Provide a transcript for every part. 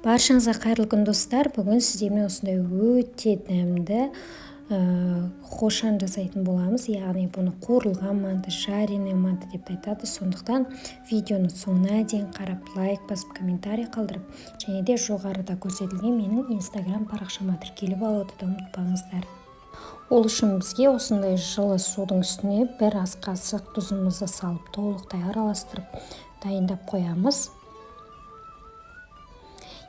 Баршаңызға қайырлы күн достар. Бүгін сіздермен осындай өте дәмді қошан жасайтын боламыз. Яғни бұны қуырылған манты, жареный манты деп айтады. Сондықтан видеоны соңына дейін қарап, лайк басып, комментарий қалдырып, және де жоғарыда көрсетілген менің инстаграм парақшама тіркеліп алуды да ұмытпаңыздар. Ол үшін бізге осындай жылы судың үстіне бір ас қасық тұзымызды салып, толықтай араластырып дайындап қоямыз.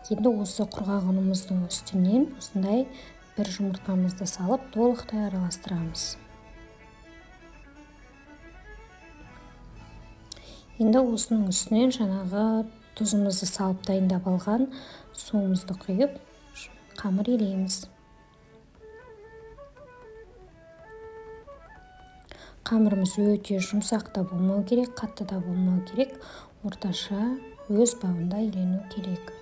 Енді осы құрғақ ұнымыздың үстінен осындай бір жұмыртқамызды салып, толықтай араластырамыз. Енді осының үстінен жаңағы тұзымызды салып дайындап алған суымызды құйып, қамыр илейміз. Қамырымыз өте жұмсақ та болмау керек, қатты да болмау керек, орташа өз бабында илену керек.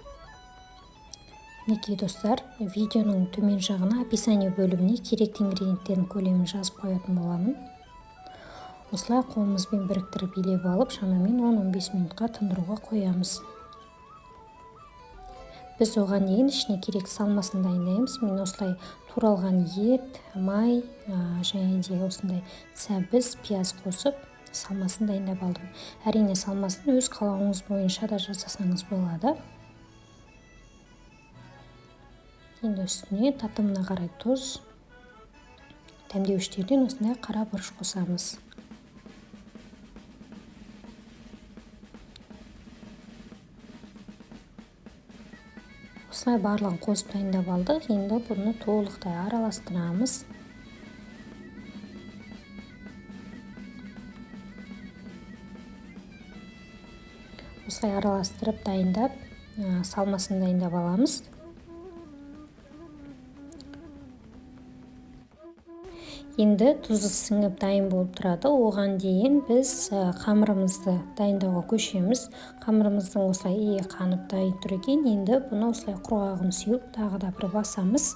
Мінекей достар, видеоның төмен жағына описание бөліміне керекті ингредиенттердің көлемін жазып қоятын боламын. Осылай қолымызбен біріктіріп илеп алып, шамамен 10-15 минутқа тындыруға қоямыз. Біз оған дейін ішіне керек салмасын дайындаймыз. Мен осылай туралған ет, май, және де осындай сәбіз, пияз қосып, салмасын дайындап алдым. Әрине салмасын өз қалауыңыз бойынша да жасасаңыз болады. Енді үстіне татымына қарай тұз, дәмдеуіштерден осындай қара бұрыш қосамыз. Осылай барлығын қосып дайындап алдық. Енді бұны толықтай араластырамыз. Осылай араластырып дайындап, салмасын дайындап аламыз. Енді тұзы сіңіп дайын болып тұрады. Оған дейін біз қамырымызды дайындауға көшеміз. Қамырымыздың осылай ие қанып дайын тұр екен. Енді бұны осылай құрғағын сеуіп, тағы да бір басамыз.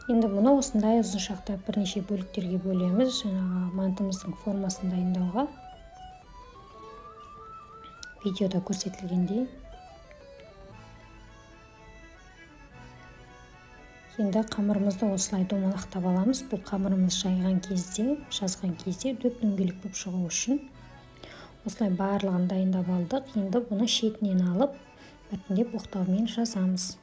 Енді бұны осындай ұзыншақтап бірнеше бөліктерге бөлеміз. Жаңағы мантымыздың формасын дайындауға. Видеода көрсетілгендей. Енді қамырымызды осылай домалақтап аламыз. Бұл қамырымыз жазған кезде дөп-дөңгелек болып шығу үшін. Осылай барлығын дайындап алдық. Енді бұны шетінен алып, біртіндеп оқтаумен жазамыз.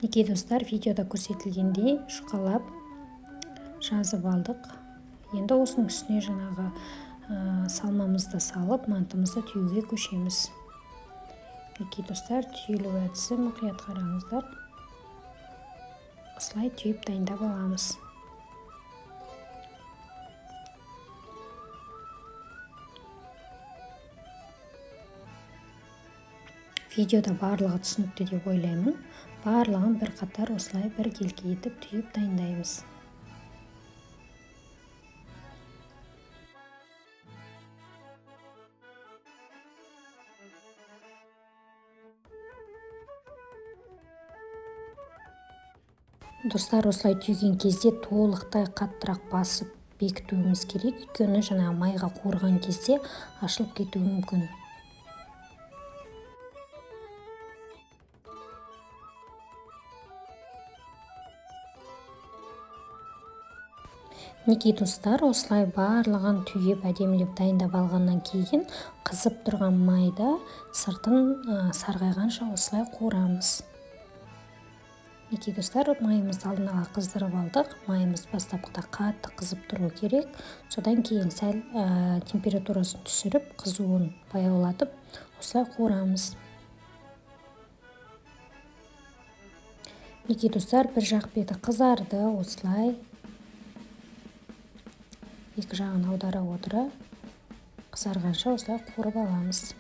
Мінекей достар, видеода көрсетілгендей жұқалап жазып алдық. Енді осының үстіне жаңағы салмамызды салып, мантымызды түйуге көшеміз. Мінекей достар, түйілу әдісі мұқият қараңыздар. Осылай түйіп дайындап аламыз. Видеода барлығы түсінікті деп ойлаймын. Барлығын бір қатар осылай бір келке етіп түйіп дайындаймыз. Достар, осылай түйген кезде толықтай қаттырақ басып бекітуіміз керек. Өйткені жаңа майға қуырған кезде ашылып кетуі мүмкін. Мінекей достар, осылай барлығын түйіп әдемілеп дайындап алғаннан кейін қызып тұрған майда сыртын сарғайғанша осылай қуырамыз. Мінекей достар, майымызды алдын ала қыздырып алдық. Майымыз бастапқыда қатты қызып тұру керек. Содан кейін сәл температурасын түсіріп, қызуын баяулатып, осылай қуырамыз. Мінекей достар, бір жақ беті қызарды, осылай екі жағын аудара отыра қызарғанша осылай қуырып аламыз.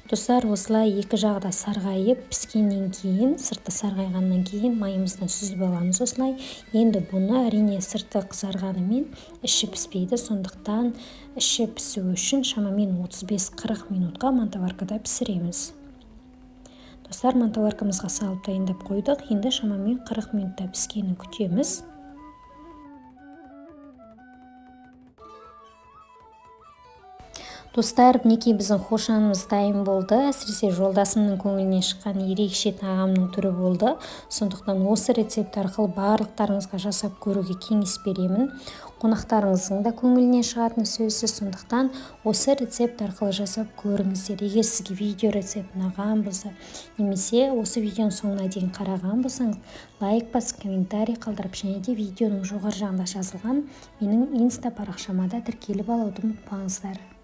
Достар, осылай екі жағда сарғайып піскеннен кейін, сырты сарғайғаннан кейін майымыздан сүзіп аламыз осылай. Енді бұны әрине сырты қызарғанымен іші піспейді. Сондықтан іші пісу үшін шамамен 35-40 минутқа мантоваркада пісіреміз. Достар, мантоваркамызға салып дайындап қойдық. Енді шамамен 40 минутта піскенін күтеміз. Достар, мінекей біздің хошанымыз дайын болды. Әсіресе жолдасымның көңілінен шыққан ерекше тағамның түрі болды. Сондықтан осы рецепт арқылы барлықтарыңызға жасап көруге кеңес беремін. Қонақтарыңыздың да көңілінен шығатыны сөзсіз. Сондықтан осы рецепт арқылы жасап көріңіздер. Егер сізге видео рецепт ұнаған болса, немесе осы видеоның соңына дейін қараған болсаңыз, лайк басып, комментарий қалдырып, және де видеоның жоғары жағында жазылған менің инста парақшама да тіркеліп алуды ұмытпаңыздар.